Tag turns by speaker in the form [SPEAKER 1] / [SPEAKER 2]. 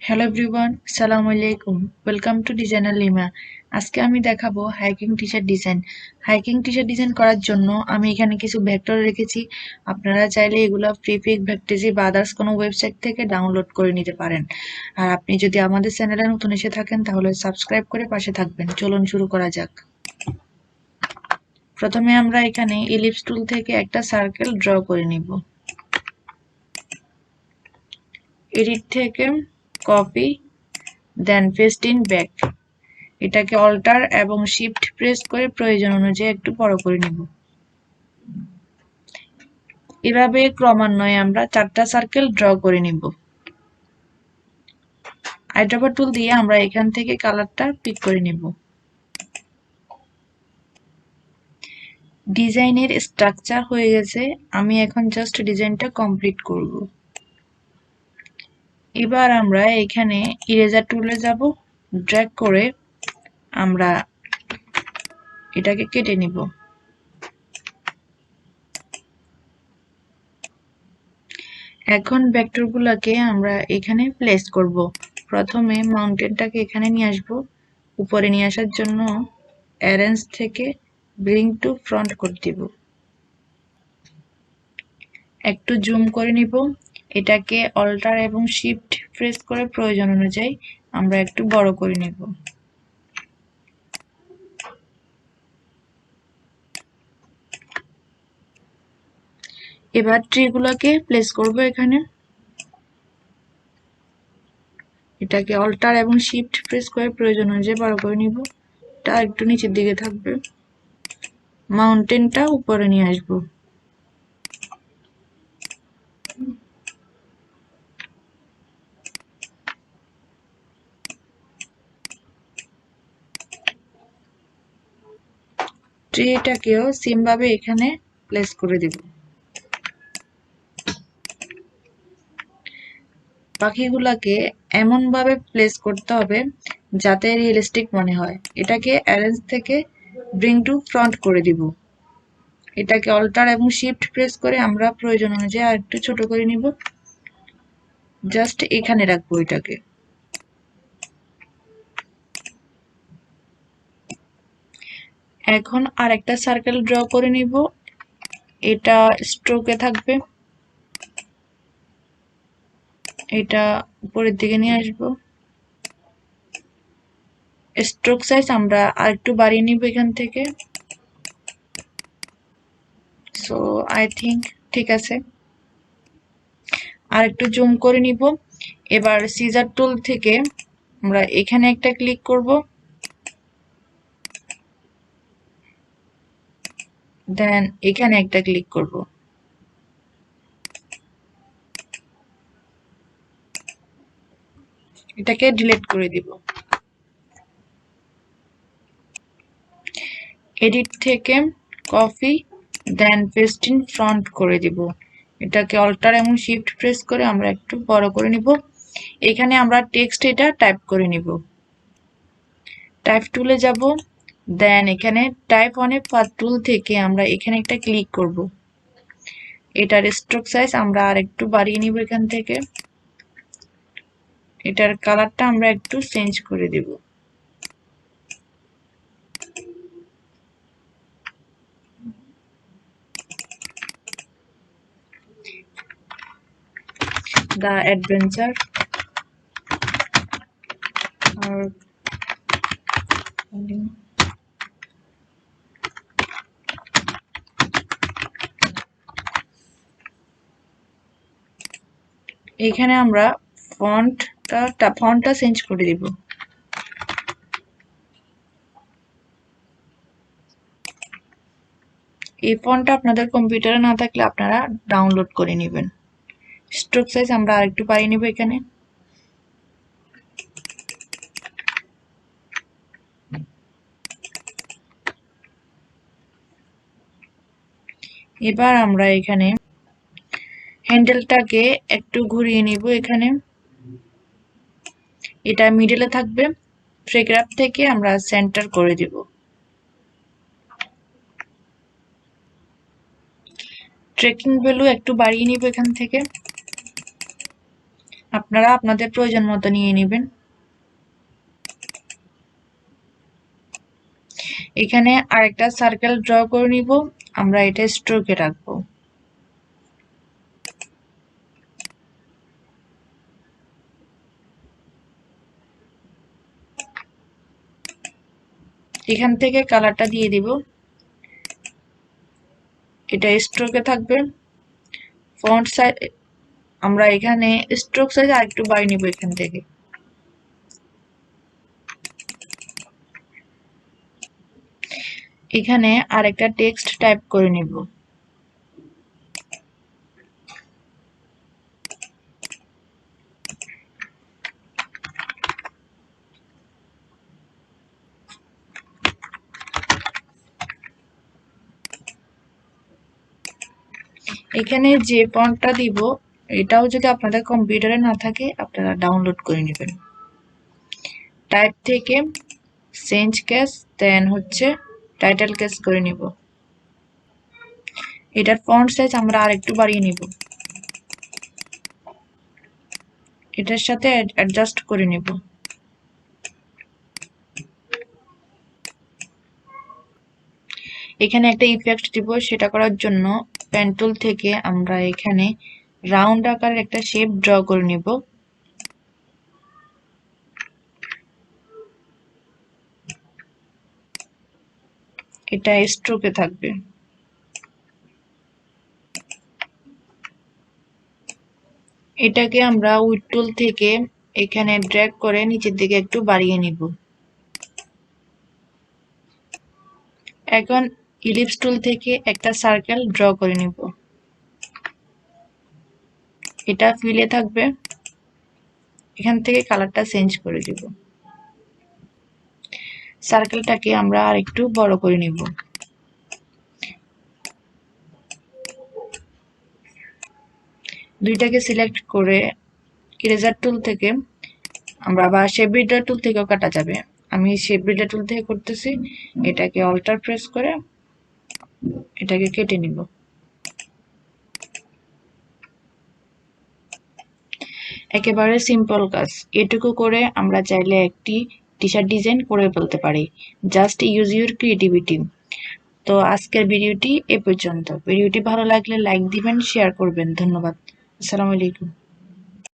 [SPEAKER 1] Hello everyone, আসসালামু আলাইকুম। Welcome to designer lima. আজকে আমি দেখাবো hiking T shirt design. Hiking T shirt design করার জন্য আমি এখানে কিছু ভেক্টর রেখেছি। আপনারা চাইলে এগুলো প্রিপিক ভেক্টরজি বা আদার্স কোনো ওয়েবসাইট থেকে ডাউনলোড করে নিতে পারেন। আর আপনি যদি আমাদের চ্যানেলে নতুন এসে থাকেন তাহলে সাবস্ক্রাইব করে পাশে থাকবেন। চলুন শুরু করা যাক। প্রথমে আমরা এখানে ইলিপস টুল থেকে একটা সার্কেল ড্র করে নিব। এডিট থেকে copy, then paste in back. এটাকে অল্টার এবং শিফট প্রেস করে প্রয়োজন অনুযায়ী একটু বড় করে নিব। এভাবে ক্রমান্বয়ে আমরা 4টা সার্কেল ড্র করে নিব। আইড্রপার টুল দিয়ে আমরা এখান থেকে কালারটা পিক করে নিব। ডিজাইনের স্ট্রাকচার হয়ে গেছে, আমি এখন জাস্ট ডিজাইনটা কমপ্লিট করব। এবার আমরা এখানে ইরেজার টুলে যাব, ড্র্যাগ করে আমরা এটাকে কেটে নিব। এখন ভেক্টরগুলোকে আমরা এখানে প্লেস করব। প্রথমে মাউন্টেনটাকে এখানে নিয়ে আসব। উপরে নিয়ে আসার জন্য অ্যারেঞ্জ থেকে ব্রিং টু ফ্রন্ট করে দিব। একটু জুম করে নিব। এটাকে অল্টার এবং শিফট প্রেস করে প্রয়োজন অনুযায়ী আমরা একটু বড় করে নেব। এবার ট্রিগুলোকে প্লেস করব এখানে। এটাকে অল্টার এবং শিফট প্রেস করে প্রয়োজন অনুযায়ী বড় করে নিব। এটা একটু নিচের দিকে থাকবে। মাউন্টেনটা উপরে নিয়ে আসবো। ট্রিটাকেও সেম ভাবে এখানে প্লেস করে দেব। পাখিগুলাকে এমন ভাবে প্লেস করতে হবে যাতে রিয়েলিস্টিক মনে হয়। এটাকে অ্যারেঞ্জ থেকে ব্রিং টু ফ্রন্ট করে দিব। এটাকে অল্টার এবং শিফট প্রেস করে আমরা প্রয়োজন অনুযায়ী আর একটু ছোট করে নিব। জাস্ট এখানে রাখবো এটাকে। এখন আর একটা সার্কেল ড্র করে নিব। এটা স্ট্রোকে থাকবে। এটা উপরের দিকে নিয়ে আসবো। স্ট্রোক সাইজ আমরা আর একটু বাড়িয়ে নিব এখান থেকে। সো আই থিঙ্ক ঠিক আছে। আর একটু জুম করে নিব। এবার সিজার টুল থেকে আমরা এখানে একটা ক্লিক করব, দেন এখানে একটা ক্লিক করব। এটাকে ডিলিট করে দিব। এডিট থেকে copy, then paste in front করে দিব। এটাকে অল্টার এবং শিফট প্রেস করে আমরা একটু বড় করে নিব। এখানে আমরা টেক্সট এটা টাইপ করে নিব। টাইপ টুলে যাব, দেন এখানে টাইপ অন এ পাথ টুল থেকে আমরা এখানে একটা ক্লিক করব। এটার স্ট্রোক সাইজ আমরা আর একটু বাড়িয়ে নিব এখান থেকে। এটার কালারটা আমরা একটু চেঞ্জ করে দেব। দ্য অ্যাডভেঞ্চার আর এখানে আমরা ফন্টটা চেঞ্জ করে দিব। এই ফন্টটা আপনাদের কম্পিউটারে না থাকলে আপনারা ডাউনলোড করে নেবেন। স্ট্রোক সাইজ আমরা আরেকটু বাড়িয়ে নেব এখানে। এবার আমরা এখানে হ্যান্ডেলটাকে একটু ঘুরিয়ে নিব এখানে। এটা মিডলে থাকবে। প্যারাগ্রাফ থেকে আমরা সেন্টার করে দিব। ট্রেকিং ভ্যালু একটু বাড়িয়ে নিব এখান থেকে। আপনারা আপনাদের প্রয়োজন মতো নিয়ে নেবেন। এখানে আরেকটা সার্কেল ড্র করে নিব, আমরা এটা স্ট্রোকে রাখবো। এখান থেকে কালারটা দিয়ে দিব, এটা স্ট্রোকে থাকবে। ফন্ট সাইজ আমরা এখানে স্ট্রোক সাইজ আরেকটু বাড়িয়ে নিব এখান থেকে। এখানে আরেকটা টেক্সট টাইপ করে নিব। এখানে যে ফন্টটা দিব এটাও যদি আপনাদের কম্পিউটারে না থাকে আপনারা ডাউনলোড করে নেবেন। টাইপ থেকে চেঞ্জ কেস, দেন হচ্ছে টাইটেল কেস করে নিব। এটার ফন্ট সাইজ আমরা আরেকটু বাড়িয়ে নিব, এটার সাথে অ্যাডজাস্ট করে নিব। এখানে একটা ইফেক্ট দিব, সেটা করার জন্য পেন টুল থেকে আমরা এখানে রাউন্ড আকারের একটা শেপ ড্র করে নিব। এটা স্ট্রোকে থাকবে। এটাকে আমরা উইড টুল থেকে এখানে ড্র্যাগ করে নিচের দিকে একটু বাড়িয়ে নিব। এখন ইলিপস টুল থেকে একটা সার্কেল ড্র করে নিব, এটা ফিলে থাকবে। এখান থেকে কালারটা চেঞ্জ করে দিব। সার্কেলটাকে আমরা আর একটু বড় করে নিব। দুইটাকে সিলেক্ট করে ইরেজার টুল থেকে আমরা বা শেপ বিল্ডার টুল থেকেও কাটা যাবে, আমি শেপ বিল্ডার টুল থেকে করতেছি। এটাকে অল্টার প্রেস করে এটাকে কেটে নিব। একেবারে সিম্পল কাজ, এটুকু করে আমরা চাইলে একটি টি শার্ট ডিজাইন করে ফেলতে পারি। Just use your creativity. তো আজকের ভিডিওটি এ পর্যন্ত। ভিডিওটি ভালো লাগলে লাইক দিবেন, শেয়ার করবেন। ধন্যবাদ। আসসালামু আলাইকুম।